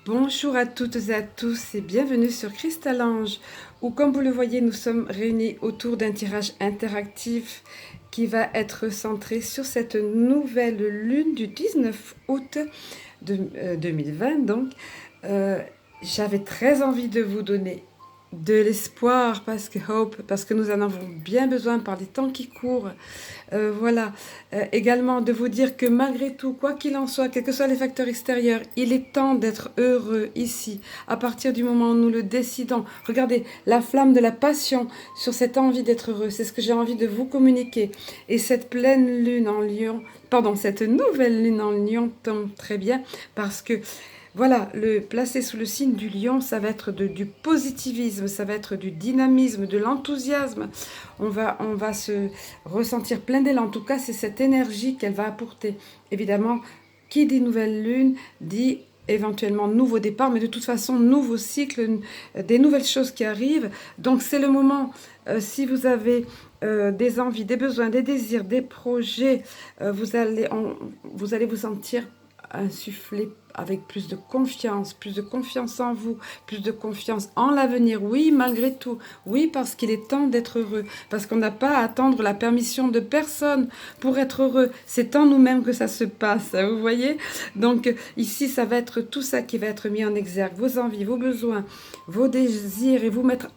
Bonjour à toutes et à tous et bienvenue sur Cristal Ange, où comme vous le voyez, nous sommes réunis autour d'un tirage interactif qui va être centré sur cette nouvelle lune du 19 août 2020. Donc, j'avais très envie de vous donner de l'espoir parce que nous en avons bien besoin par les temps qui courent. Voilà. Également de vous dire que malgré tout, quoi qu'il en soit, quels que soient les facteurs extérieurs, il est temps d'être heureux ici, à partir du moment où nous le décidons. Regardez, la flamme de la passion sur cette envie d'être heureux, c'est ce que j'ai envie de vous communiquer. Et cette pleine lune en lion, pardon, cette nouvelle lune en lion tombe très bien parce que voilà, le placer sous le signe du lion, ça va être du positivisme, ça va être du dynamisme, de l'enthousiasme. On va se ressentir plein d'élan. En tout cas, c'est cette énergie qu'elle va apporter. Évidemment, qui dit nouvelle lune dit éventuellement nouveau départ, mais de toute façon, nouveau cycle, des nouvelles choses qui arrivent. Donc, c'est le moment, si vous avez des envies, des besoins, des désirs, des projets, vous allez vous sentir insuffler avec plus de confiance en vous, plus de confiance en l'avenir. Oui, malgré tout. Oui, parce qu'il est temps d'être heureux. Parce qu'on n'a pas à attendre la permission de personne pour être heureux. C'est en nous-mêmes que ça se passe, vous voyez. Donc ici, ça va être tout ça qui va être mis en exergue. Vos envies, vos besoins, vos désirs et vous mettre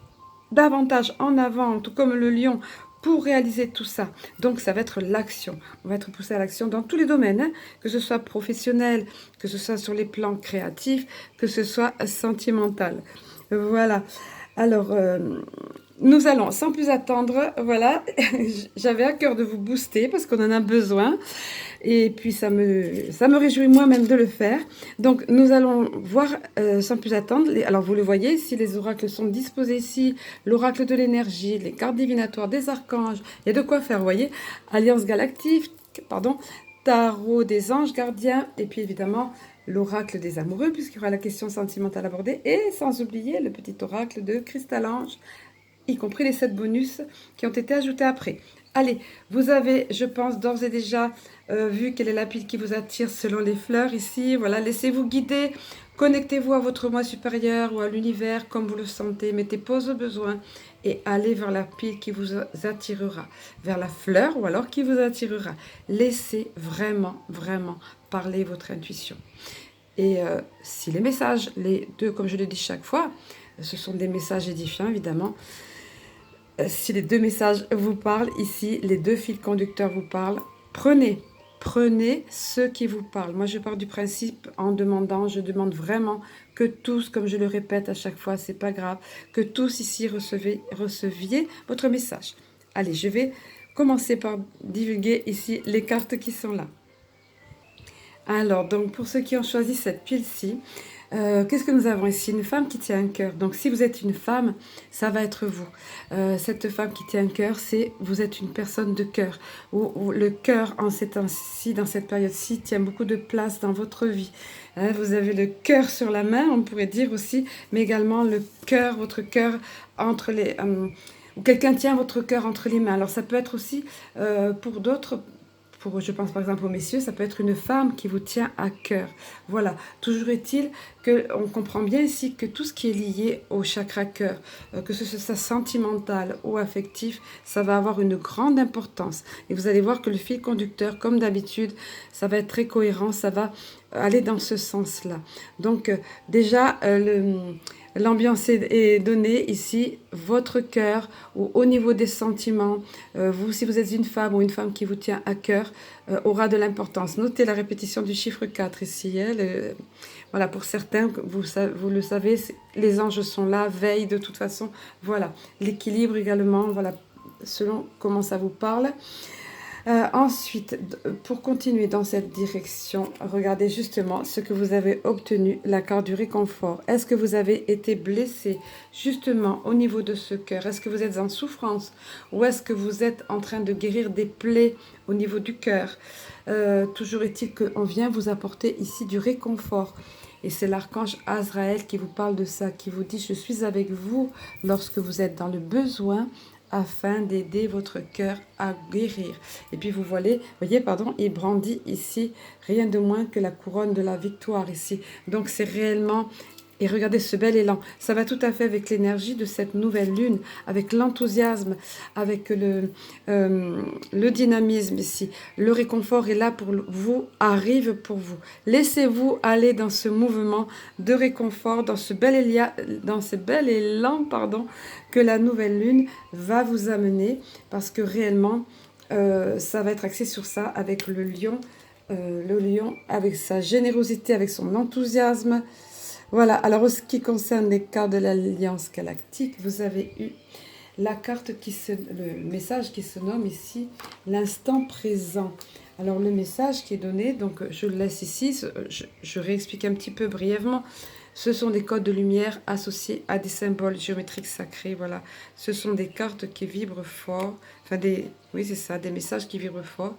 davantage en avant, tout comme le lion, pour réaliser tout ça. Donc, ça va être l'action. On va être poussé à l'action dans tous les domaines, hein, que ce soit professionnel, que ce soit sur les plans créatifs, que ce soit sentimental. Voilà. Alors, nous allons, sans plus attendre, voilà, j'avais à cœur de vous booster parce qu'on en a besoin. Et puis, ça me réjouit moi-même de le faire. Donc, nous allons voir, sans plus attendre. Alors, vous le voyez, ici, les oracles sont disposés ici. L'oracle de l'énergie, les cartes divinatoires des archanges. Il y a de quoi faire, vous voyez. Alliance galactique, pardon. Tarot des anges gardiens. Et puis, évidemment, l'oracle des amoureux, puisqu'il y aura la question sentimentale abordée. Et sans oublier le petit oracle de Cristal Ange, y compris les 7 bonus qui ont été ajoutés après. Allez, vous avez, je pense, d'ores et déjà vu quelle est la pile qui vous attire selon les fleurs ici. Voilà, laissez-vous guider, connectez-vous à votre moi supérieur ou à l'univers comme vous le sentez. Mettez pause au besoin et allez vers la pile qui vous attirera, vers la fleur ou alors qui vous attirera. Laissez vraiment, vraiment parler votre intuition. Et si les messages, les deux, comme je le dis chaque fois, ce sont des messages édifiants, évidemment. Si les deux messages vous parlent, ici, les deux fils conducteurs vous parlent, prenez ceux qui vous parlent. Moi, je pars du principe en demandant, je demande vraiment que tous, comme je le répète à chaque fois, c'est pas grave, que tous ici receviez votre message. Allez, je vais commencer par divulguer ici les cartes qui sont là. Alors, donc, pour ceux qui ont choisi cette pile-ci, qu'est-ce que nous avons ici? Une femme qui tient un cœur. Donc, si vous êtes une femme, ça va être vous. Cette femme qui tient un cœur, c'est vous êtes une personne de cœur. Où le cœur, en ces temps-ci, dans cette période-ci, tient beaucoup de place dans votre vie. Hein, vous avez le cœur sur la main, on pourrait dire aussi, mais également le cœur, votre cœur entre les... ou quelqu'un tient votre cœur entre les mains. Alors, ça peut être aussi, pour d'autres... je pense par exemple aux messieurs, ça peut être une femme qui vous tient à cœur. Voilà, toujours est-il qu'on comprend bien ici que tout ce qui est lié au chakra cœur, que ce soit sentimental ou affectif, ça va avoir une grande importance. Et vous allez voir que le fil conducteur, comme d'habitude, ça va être très cohérent, ça va aller dans ce sens-là. Donc déjà, l'ambiance est donnée ici, votre cœur, ou au niveau des sentiments, vous, si vous êtes une femme ou une femme qui vous tient à cœur, aura de l'importance. Notez la répétition du chiffre 4 ici. Voilà, pour certains, vous le savez, les anges sont là, veillent de toute façon. Voilà, l'équilibre également, voilà, selon comment ça vous parle. Ensuite, pour continuer dans cette direction, regardez justement ce que vous avez obtenu, la carte du réconfort. Est-ce que vous avez été blessé justement au niveau de ce cœur? Est-ce que vous êtes en souffrance? Ou est-ce que vous êtes en train de guérir des plaies au niveau du cœur? Toujours est-il qu'on vient vous apporter ici du réconfort. Et c'est l'archange Azraël qui vous parle de ça, qui vous dit « Je suis avec vous lorsque vous êtes dans le besoin. afin d'aider votre cœur à guérir. Et puis vous voyez, il brandit ici rien de moins que la couronne de la victoire ici. Donc c'est réellement... Et regardez ce bel élan, ça va tout à fait avec l'énergie de cette nouvelle lune, avec l'enthousiasme, avec le dynamisme ici. Le réconfort est là pour vous, arrive pour vous. Laissez-vous aller dans ce mouvement de réconfort, dans ce bel élan, que la nouvelle lune va vous amener, parce que réellement, ça va être axé sur ça, avec le lion avec sa générosité, avec son enthousiasme. Voilà, alors en ce qui concerne les cartes de l'Alliance Galactique, vous avez eu la carte le message qui se nomme ici l'instant présent. Alors le message qui est donné, donc je le laisse ici, je réexplique un petit peu brièvement. Ce sont des codes de lumière associés à des symboles géométriques sacrés, voilà. Ce sont des cartes qui vibrent fort, oui c'est ça, des messages qui vibrent fort.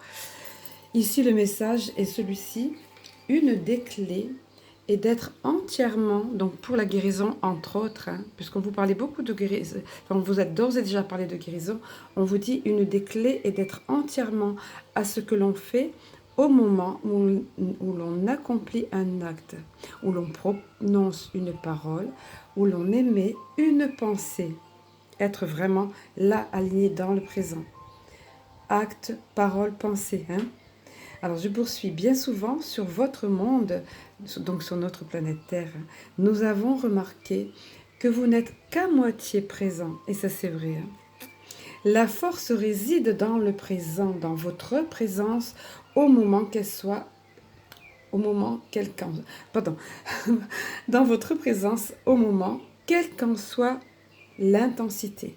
Ici le message est celui-ci, une des clés et d'être entièrement, donc pour la guérison entre autres, puisqu'on vous parlait beaucoup de guérison, enfin, vous êtes d'ores et déjà parlé de guérison, on vous dit une des clés est d'être entièrement à ce que l'on fait au moment où l'on accomplit un acte, où l'on prononce une parole, où l'on émet une pensée, être vraiment là, aligné dans le présent. Acte, parole, pensée, Alors, je poursuis. Bien souvent, sur votre monde, donc sur notre planète Terre, nous avons remarqué que vous n'êtes qu'à moitié présent. Et ça, c'est vrai. La force réside dans le présent, dans votre présence, au moment qu'elle soit... dans votre présence, au moment, quelle qu'en soit l'intensité.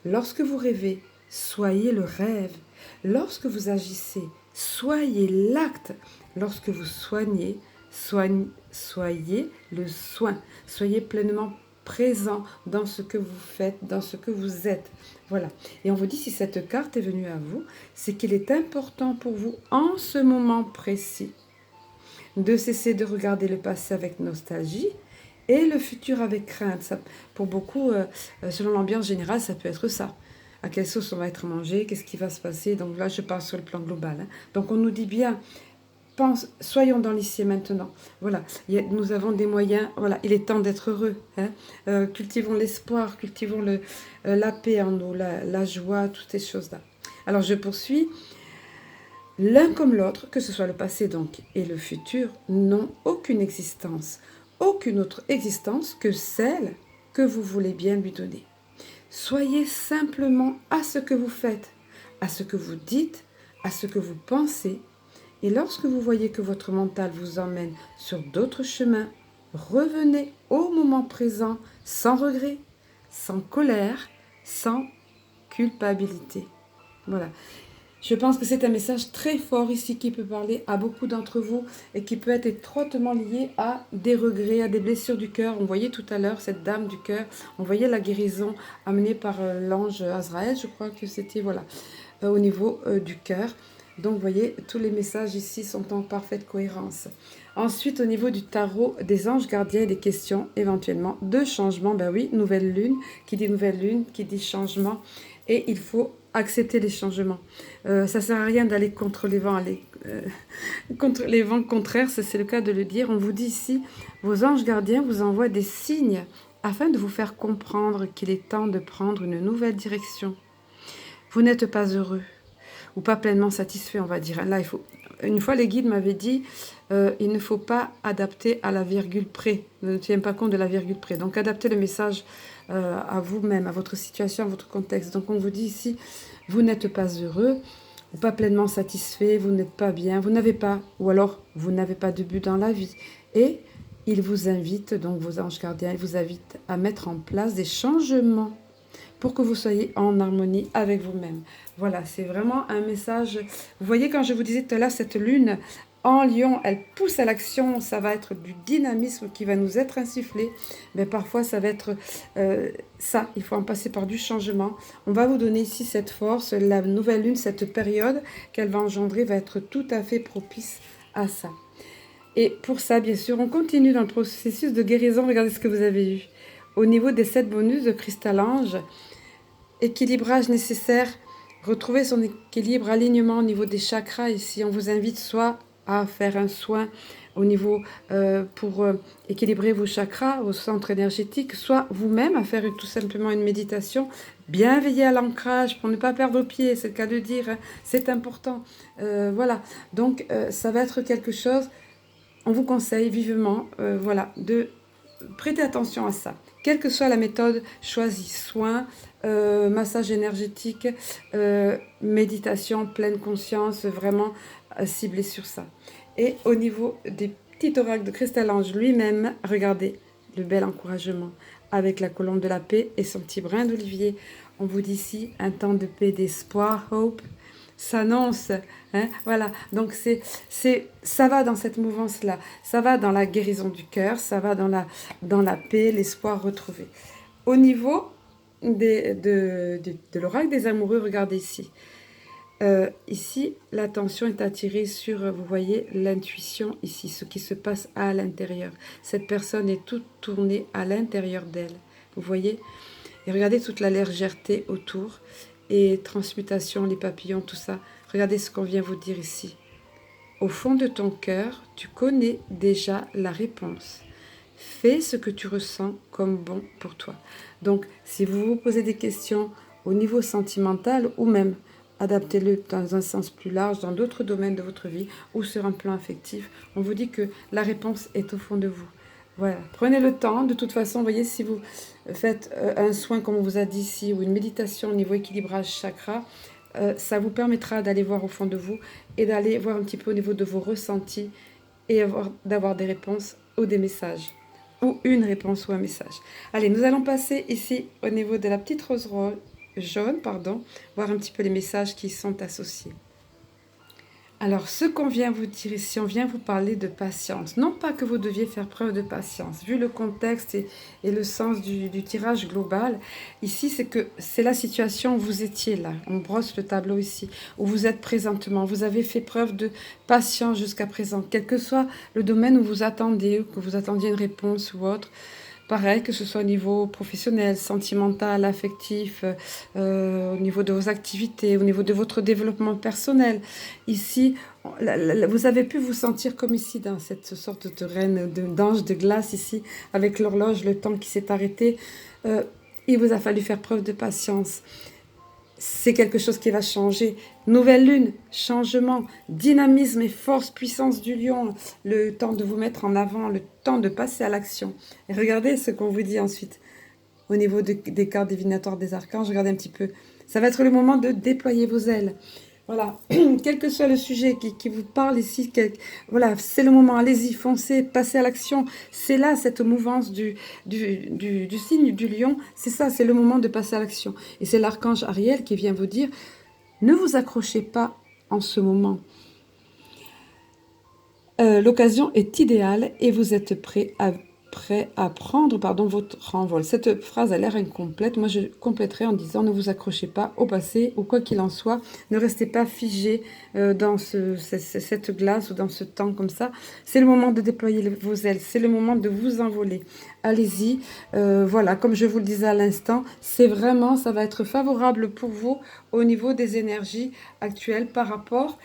Lorsque vous rêvez, soyez le rêve. Lorsque vous agissez, soyez l'acte. Lorsque vous soignez, soyez le soin. Soyez pleinement présent dans ce que vous faites, dans ce que vous êtes. Voilà. Et on vous dit, si cette carte est venue à vous, c'est qu'il est important pour vous, en ce moment précis, de cesser de regarder le passé avec nostalgie et le futur avec crainte. Ça, pour beaucoup, selon l'ambiance générale, ça peut être ça. À quelle sauce on va être mangé, qu'est-ce qui va se passer. Donc là, je parle sur le plan global. Donc on nous dit bien, soyons dans l'ici et maintenant. Voilà, nous avons des moyens. Voilà, il est temps d'être heureux. Cultivons l'espoir, cultivons la paix en nous, la joie, toutes ces choses-là. Alors je poursuis. L'un comme l'autre, que ce soit le passé donc et le futur, n'ont aucune existence, aucune autre existence que celle que vous voulez bien lui donner. Soyez simplement à ce que vous faites, à ce que vous dites, à ce que vous pensez. Et lorsque vous voyez que votre mental vous emmène sur d'autres chemins, revenez au moment présent sans regret, sans colère, sans culpabilité. Voilà. Je pense que c'est un message très fort ici qui peut parler à beaucoup d'entre vous et qui peut être étroitement lié à des regrets, à des blessures du cœur. On voyait tout à l'heure cette dame du cœur, on voyait la guérison amenée par l'ange Azraël, je crois que c'était au niveau du cœur. Donc vous voyez, tous les messages ici sont en parfaite cohérence. Ensuite, au niveau du tarot des anges gardiens, des questions éventuellement de changement. Ben oui, nouvelle lune, qui dit changement. Et il faut accepter les changements. Ça ne sert à rien d'aller contre les vents, contre les vents contraires, c'est le cas de le dire. On vous dit ici, vos anges gardiens vous envoient des signes afin de vous faire comprendre qu'il est temps de prendre une nouvelle direction. Vous n'êtes pas heureux ou pas pleinement satisfait, on va dire. Là, une fois, les guides m'avaient dit, il ne faut pas adapter à la virgule près. Ne tiens pas compte de la virgule près. Donc, adaptez le message à vous-même, à votre situation, à votre contexte. Donc, on vous dit ici, vous n'êtes pas heureux ou pas pleinement satisfait, vous n'êtes pas bien, vous n'avez pas, ou alors vous n'avez pas de but dans la vie. Et ils vous invitent, donc vos anges gardiens, ils vous invitent à mettre en place des changements pour que vous soyez en harmonie avec vous-même. Voilà, c'est vraiment un message. Vous voyez, quand je vous disais tout à l'heure, cette lune en lion, elle pousse à l'action, ça va être du dynamisme qui va nous être insufflé, mais parfois ça va être ça, il faut en passer par du changement. On va vous donner ici cette force, la nouvelle lune, cette période qu'elle va engendrer va être tout à fait propice à ça. Et pour ça, bien sûr, on continue dans le processus de guérison. Regardez ce que vous avez eu. Au niveau des 7 bonus de Cristal Ange, équilibrage nécessaire, retrouver son équilibre, alignement au niveau des chakras. Ici, on vous invite soit à faire un soin au niveau pour équilibrer vos chakras, vos centres énergétiques, soit vous-même à faire tout simplement une méditation, bien veiller à l'ancrage pour ne pas perdre pied, c'est le cas de dire, hein, c'est important. Voilà, donc ça va être quelque chose, on vous conseille vivement voilà, de prêter attention à ça. Quelle que soit la méthode choisie, soin, massage énergétique, méditation, pleine conscience, vraiment ciblé sur ça. Et au niveau des petits oracles de Cristal-Ange lui-même, regardez le bel encouragement avec la colombe de la paix et son petit brin d'olivier. On vous dit ici un temps de paix, d'espoir, hope, s'annonce, hein, voilà, donc ça va dans cette mouvance-là, ça va dans la guérison du cœur, ça va dans la paix, l'espoir retrouvé. Au niveau de l'oracle des amoureux, regardez ici. Ici, l'attention est attirée sur, vous voyez, l'intuition ici, ce qui se passe à l'intérieur. Cette personne est toute tournée à l'intérieur d'elle, vous voyez. Et regardez toute la légèreté autour et transmutation, les papillons, tout ça. Regardez ce qu'on vient vous dire ici. Au fond de ton cœur, tu connais déjà la réponse. Fais ce que tu ressens comme bon pour toi. Donc, si vous vous posez des questions au niveau sentimental ou même adaptez-le dans un sens plus large, dans d'autres domaines de votre vie ou sur un plan affectif, on vous dit que la réponse est au fond de vous. Voilà, prenez le temps. De toute façon, vous voyez, si vous faites un soin, comme on vous a dit ici, ou une méditation au niveau équilibrage chakra, ça vous permettra d'aller voir au fond de vous et d'aller voir un petit peu au niveau de vos ressentis et d'avoir des réponses ou des messages, ou une réponse ou un message. Allez, nous allons passer ici au niveau de la petite rose jaune, voir un petit peu les messages qui sont associés. Alors, ce qu'on vient vous dire ici, on vient vous parler de patience. Non pas que vous deviez faire preuve de patience. Vu le contexte et le sens du tirage global, ici, c'est que c'est la situation où vous étiez là. On brosse le tableau ici, où vous êtes présentement. Vous avez fait preuve de patience jusqu'à présent. Quel que soit le domaine où vous attendiez, ou que vous attendiez une réponse ou autre, pareil, que ce soit au niveau professionnel, sentimental, affectif, au niveau de vos activités, au niveau de votre développement personnel. Ici, vous avez pu vous sentir comme ici, dans cette sorte de reine, d'ange de glace ici, avec l'horloge, le temps qui s'est arrêté. Il vous a fallu faire preuve de patience. C'est quelque chose qui va changer. Nouvelle lune, changement, dynamisme et force, puissance du lion, le temps de vous mettre en avant, le temps de passer à l'action. Et regardez ce qu'on vous dit ensuite. Au niveau des cartes divinatoires des archanges, regardez un petit peu. Ça va être le moment de déployer vos ailes. Voilà, quel que soit le sujet qui vous parle ici, voilà, c'est le moment, allez-y, foncez, passez à l'action. C'est là, cette mouvance du signe du lion, c'est ça, c'est le moment de passer à l'action. Et c'est l'archange Ariel qui vient vous dire, ne vous accrochez pas en ce moment. L'occasion est idéale et vous êtes prêt à prendre votre envol. Cette phrase a l'air incomplète. Moi, je compléterai en disant ne vous accrochez pas au passé ou quoi qu'il en soit. Ne restez pas figé dans cette glace ou dans ce temps comme ça. C'est le moment de déployer vos ailes. C'est le moment de vous envoler. Allez-y. Voilà, comme je vous le disais à l'instant, c'est vraiment, ça va être favorable pour vous au niveau des énergies actuelles par rapport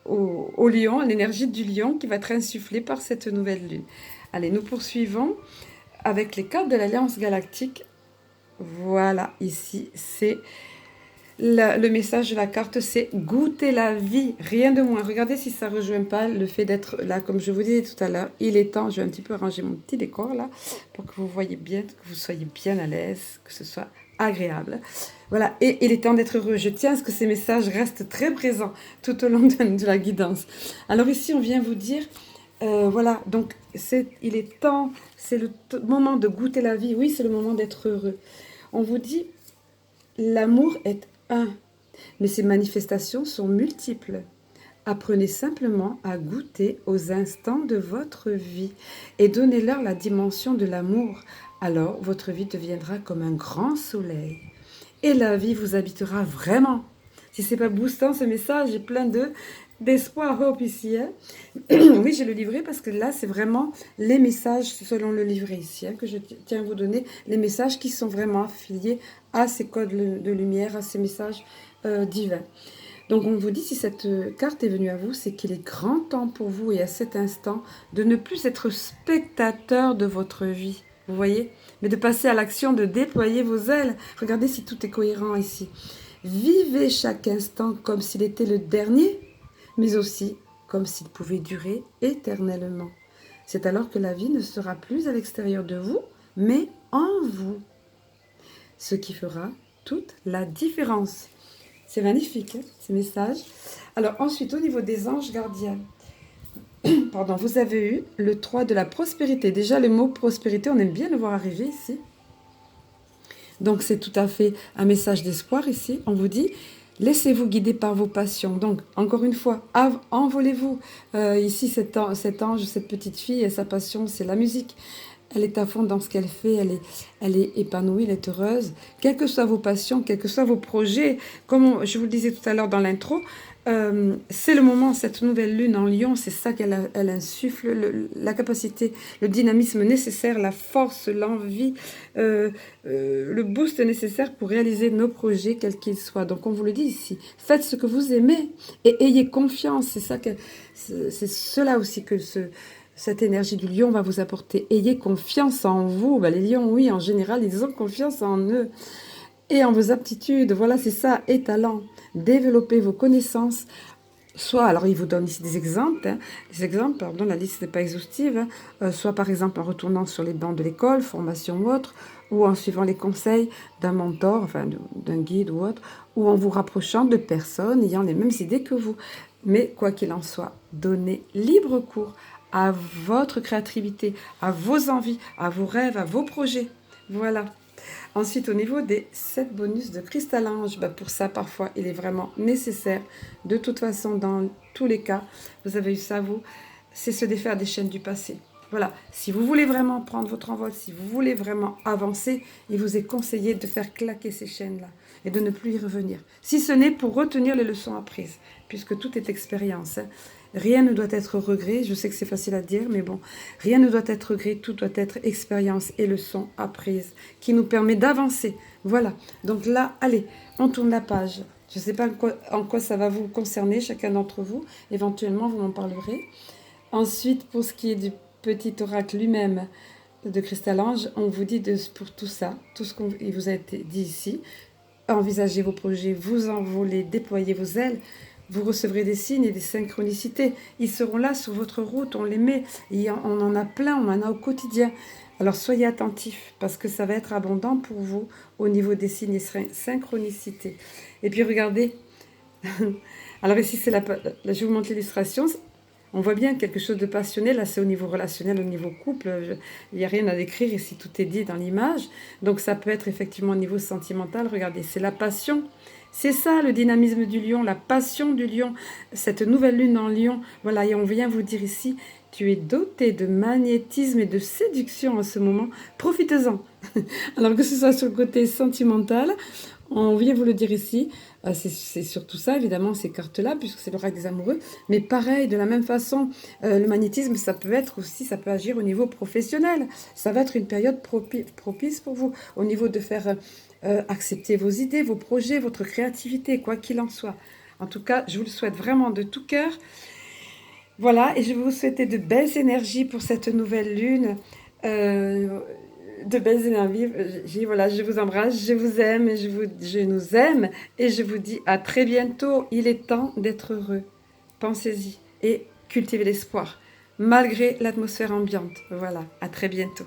au lion, à l'énergie du lion qui va être insufflée par cette nouvelle lune. Allez, nous poursuivons avec les cartes de l'Alliance Galactique. Voilà, ici, c'est le message de la carte, c'est goûter la vie, rien de moins. Regardez si ça ne rejoint pas le fait d'être là, comme je vous disais tout à l'heure. Il est temps, je vais un petit peu ranger mon petit décor là, pour que vous voyez bien, que vous soyez bien à l'aise, que ce soit agréable. Voilà, et il est temps d'être heureux. Je tiens à ce que ces messages restent très présents tout au long de la guidance. Alors ici, on vient vous dire, voilà, donc il est temps, c'est le moment de goûter la vie. Oui, c'est le moment d'être heureux. On vous dit, l'amour est un, mais ses manifestations sont multiples. Apprenez simplement à goûter aux instants de votre vie et donnez-leur la dimension de l'amour. Alors, votre vie deviendra comme un grand soleil. Et la vie vous habitera vraiment. Si ce n'est pas boostant ce message, j'ai plein d'eux. d'espoir, hope ici. Hein. Oui, j'ai le livret parce que là, c'est vraiment les messages selon le livret ici, hein, que je tiens à vous donner, les messages qui sont vraiment affiliés à ces codes de lumière, à ces messages divins. Donc on vous dit, si cette carte est venue à vous, c'est qu'il est grand temps pour vous et à cet instant de ne plus être spectateur de votre vie, vous voyez, mais de passer à l'action, de déployer vos ailes. Regardez si tout est cohérent ici. Vivez chaque instant comme s'il était le dernier, mais aussi comme s'il pouvait durer éternellement. C'est alors que la vie ne sera plus à l'extérieur de vous, mais en vous. Ce qui fera toute la différence. C'est magnifique, hein, ces messages. Alors ensuite, au niveau des anges gardiens, pardon, vous avez eu le 3 de la prospérité. Déjà, le mot prospérité, on aime bien le voir arriver ici. Donc, c'est tout à fait un message d'espoir ici. On vous dit, laissez-vous guider par vos passions. Donc, encore une fois, envolez-vous. Ici, cet ange, cette petite fille, sa passion, c'est la musique. Elle est à fond dans ce qu'elle fait, elle est épanouie, elle est heureuse. Quelles que soient vos passions, quels que soient vos projets, comme je vous le disais tout à l'heure dans l'intro, c'est le moment, cette nouvelle lune en Lion, c'est ça qu'elle insuffle, la capacité, le dynamisme nécessaire, la force, l'envie, le boost nécessaire pour réaliser nos projets, quels qu'ils soient. Donc on vous le dit ici, faites ce que vous aimez et ayez confiance. C'est cela aussi que cette énergie du lion va vous apporter. Ayez confiance en vous. Ben, les lions, oui, en général, ils ont confiance en eux et en vos aptitudes. Voilà, c'est ça, et talent. Développez vos connaissances. Soit, alors il vous donne ici des exemples, pardon, la liste n'est pas exhaustive, hein, soit par exemple en retournant sur les bancs de l'école, formation ou autre, ou en suivant les conseils d'un mentor, enfin d'un guide ou autre, ou en vous rapprochant de personnes ayant les mêmes idées que vous. Mais quoi qu'il en soit, donnez libre cours à votre créativité, à vos envies, à vos rêves, à vos projets. Voilà. Ensuite, au niveau des 7 bonus de Cristal-Ange, pour ça, parfois, il est vraiment nécessaire. De toute façon, dans tous les cas, vous avez eu ça, vous, c'est se défaire des chaînes du passé. Voilà, si vous voulez vraiment prendre votre envol, si vous voulez vraiment avancer, il vous est conseillé de faire claquer ces chaînes-là et de ne plus y revenir. Si ce n'est pour retenir les leçons apprises, puisque tout est expérience. Hein. Rien ne doit être regret, je sais que c'est facile à dire, mais bon, rien ne doit être regret, tout doit être expérience et leçon apprise qui nous permet d'avancer. Voilà, donc là, allez, on tourne la page. Je ne sais pas en quoi ça va vous concerner, chacun d'entre vous, éventuellement vous m'en parlerez. Ensuite, pour ce qui est du petit oracle lui-même de Cristal-Ange, on vous dit pour tout ça, tout ce qu'il vous a été dit ici, envisagez vos projets, vous envolez, déployez vos ailes, vous recevrez des signes et des synchronicités. Ils seront là sur votre route, on les met. On en a plein, on en a au quotidien. Alors soyez attentifs parce que ça va être abondant pour vous au niveau des signes et synchronicités. Et puis regardez, alors ici c'est je vous montre l'illustration. On voit bien quelque chose de passionné, là c'est au niveau relationnel, au niveau couple, il n'y a rien à décrire ici, tout est dit dans l'image. Donc ça peut être effectivement au niveau sentimental, regardez, c'est la passion. C'est ça le dynamisme du lion, la passion du lion, cette nouvelle lune en lion. Voilà, et on vient vous dire ici, tu es doté de magnétisme et de séduction en ce moment, profitez-en. Alors que ce soit sur le côté sentimental, on vient vous le dire ici, c'est surtout ça, évidemment, ces cartes-là, puisque c'est l'oracle des amoureux. Mais pareil, de la même façon, le magnétisme, ça peut être aussi, ça peut agir au niveau professionnel. Ça va être une période propice pour vous, au niveau de faire accepter vos idées, vos projets, votre créativité, quoi qu'il en soit. En tout cas, je vous le souhaite vraiment de tout cœur. Voilà, et je vais vous souhaiter de belles énergies pour cette nouvelle lune. De belles énergies. Voilà, je vous embrasse, je vous aime, je nous aime et je vous dis à très bientôt. Il est temps d'être heureux. Pensez-y et cultivez l'espoir malgré l'atmosphère ambiante. Voilà, à très bientôt.